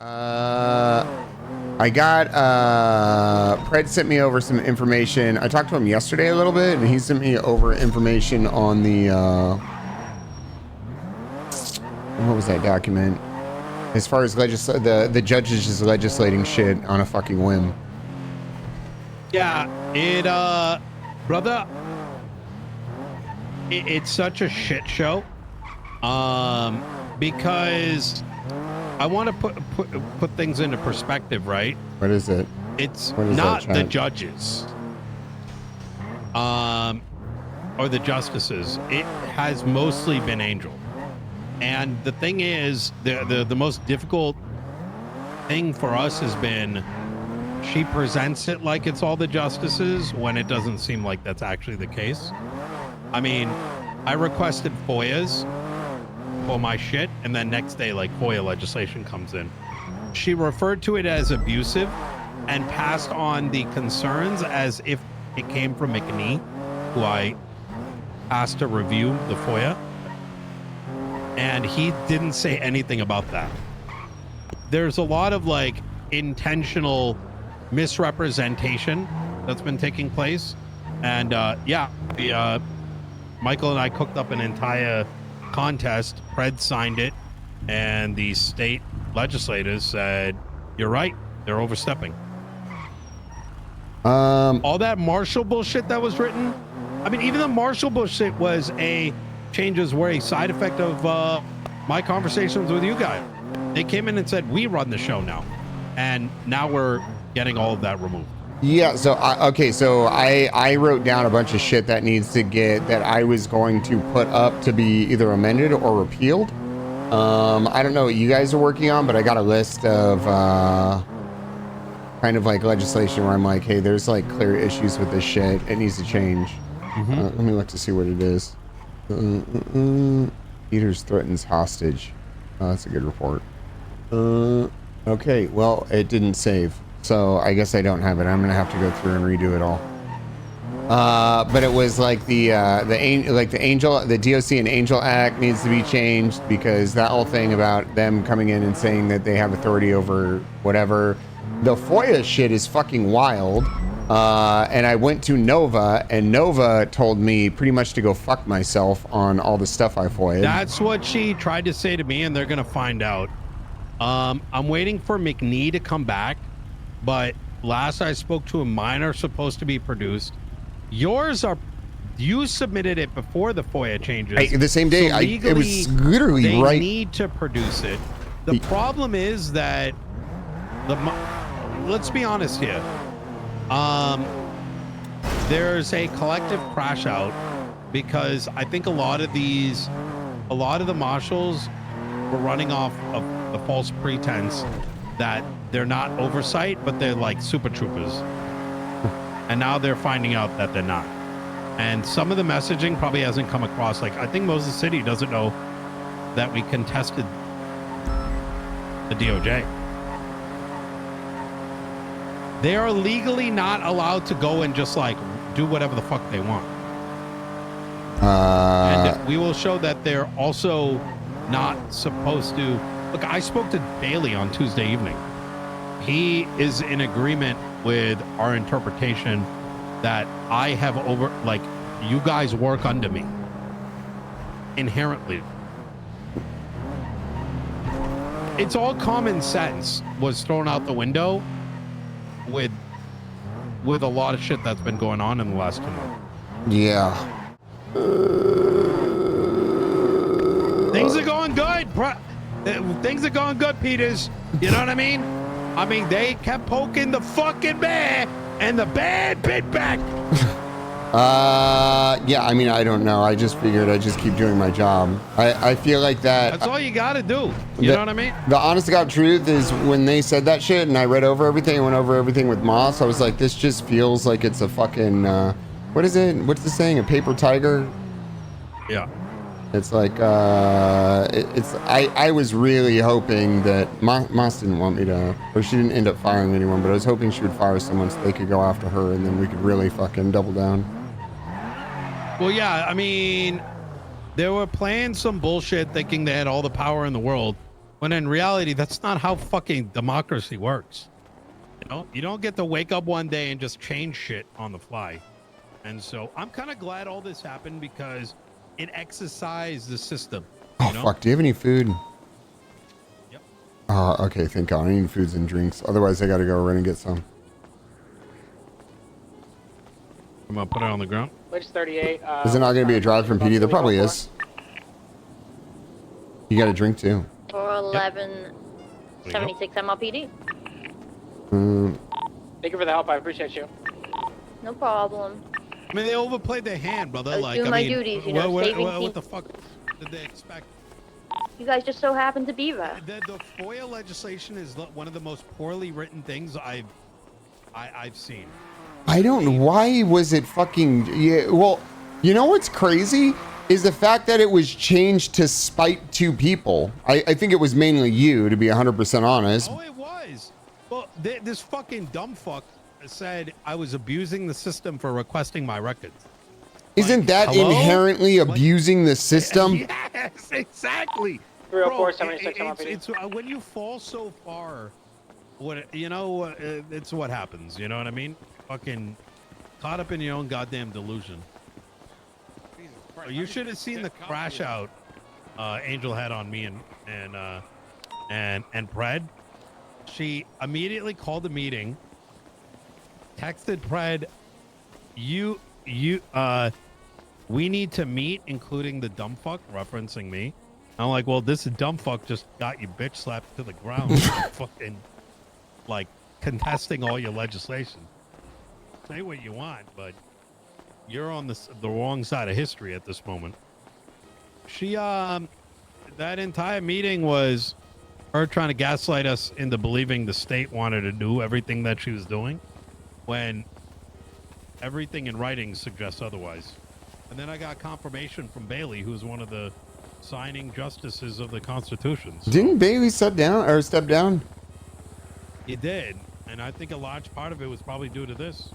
I got Pred sent me over some information. I talked to him yesterday a little bit, and he sent me over information on the what was that document? As far as the judges just legislating shit on a fucking whim. Yeah, brother, it's such a shit show. Because I want to put things into perspective, right? What is it? It's not the judges, or the justices. It has mostly been Angel. And the thing is, the most difficult thing for us has been she presents it like it's all the justices when it doesn't seem like that's actually the case. I mean, I requested FOIAs for my shit, and then next day, like, FOIA legislation comes in. She referred to it as abusive and passed on the concerns as if it came from McNee, who I asked to review the FOIA. And he didn't say anything about that. There's a lot of like intentional misrepresentation that's been taking place. And Michael and I cooked up an entire contest. Pred signed it, and the state legislators said, "You're right, they're overstepping." All that Marshall bullshit that was written. I mean, even the Marshall bullshit was changes were a side effect of my conversations with you guys. They came in and said, we run the show now. And now we're getting all of that removed. Yeah, so I wrote down a bunch of shit that needs to get, that I was going to put up to be either amended or repealed. I don't know what you guys are working on, but I got a list of kind of like legislation where I'm like, hey, there's like clear issues with this shit. It needs to change. Let me look to see what it is. Peters threatens hostage. That's a good report. Okay, well, it didn't save, so I guess I don't have it. I'm gonna have to go through and redo it all. But it was like the DOC and Angel Act needs to be changed, because that whole thing about them coming in and saying that they have authority over whatever. The FOIA shit is fucking wild. And I went to Nova, and Nova told me pretty much to go fuck myself on all the stuff I FOIA'd. That's what she tried to say to me, and they're gonna find out. I'm waiting for McNee to come back, but last I spoke to him, mine are supposed to be produced. Yours are, you submitted it before the FOIA changes. The same day. So legally, it was literally they right. need to produce it. The problem is that let's be honest here. There's a collective crash out, because I think a lot of the marshals were running off of the false pretense that they're not oversight, but they're like super troopers. And now they're finding out that they're not. And some of the messaging probably hasn't come across. Like, I think Moses City doesn't know that we contested the DOJ. They are legally not allowed to go and just like do whatever the fuck they want. And we will show that they're also not supposed to. Look, I spoke to Bailey on Tuesday evening. He is in agreement with our interpretation that I have you guys work under me inherently. It's all common sense was thrown out the window with a lot of shit that's been going on in the last 2 months. Yeah. Things are going good. Things are going good, Peters. You know what I mean? I mean, they kept poking the fucking bear, and the bear bit back. Yeah, I mean, I don't know. I just figured I'd just keep doing my job. I feel like that's all you gotta do. You know what I mean? The honest to God truth is, when they said that shit and I read over everything and went over everything with Moss, I was like, this just feels like it's a fucking, what is it? What's the saying? A paper tiger? Yeah. It's like, I was really hoping that Moss didn't want me to, or she didn't end up firing anyone, but I was hoping she would fire someone so they could go after her, and then we could really fucking double down. Well, yeah, I mean, they were playing some bullshit thinking they had all the power in the world. When in reality, that's not how fucking democracy works. You know, you don't get to wake up one day and just change shit on the fly. And so I'm kind of glad all this happened because it exercised the system. Oh, fuck. Do you have any food? Yep. Okay, thank God. I need foods and drinks. Otherwise, I got to go run and get some. I'm going to put it on the ground. Which 38? Is it not going to be a drive from PD? There probably is. You got a drink, too. 41176 MLPD. Thank you for the help. I appreciate you. No problem. I mean, they overplayed their hand, brother. I was doing my duties, you know, saving what the fuck did they expect? You guys just so happen to be there. The FOIA legislation is one of the most poorly written things I've seen. I don't know. Why was it fucking... Yeah, well, you know what's crazy? Is the fact that it was changed to spite two people. I think it was mainly you, to be 100% honest. Oh, it was. Well, this fucking dumb fuck said I was abusing the system for requesting my records. Isn't that hello? inherently abusing the system? Yes, exactly. 304 76 MLPD. It's when you fall so far, it's what happens. You know what I mean? Fucking caught up in your own goddamn delusion. You should have seen the crash out Angel had on me and Pred. She immediately called a meeting, texted Pred, we need to meet, including the dumb fuck, referencing me. I'm like, well, this dumb fuck just got you bitch slapped to the ground, fucking like contesting all your legislation. Say what you want, but you're on the wrong side of history at this moment. She, that entire meeting was her trying to gaslight us into believing the state wanted to do everything that she was doing, when everything in writing suggests otherwise. And then I got confirmation from Bailey, who's one of the signing justices of the Constitution. So Didn't Bailey step down? he did, and I think a large part of it was probably due to this.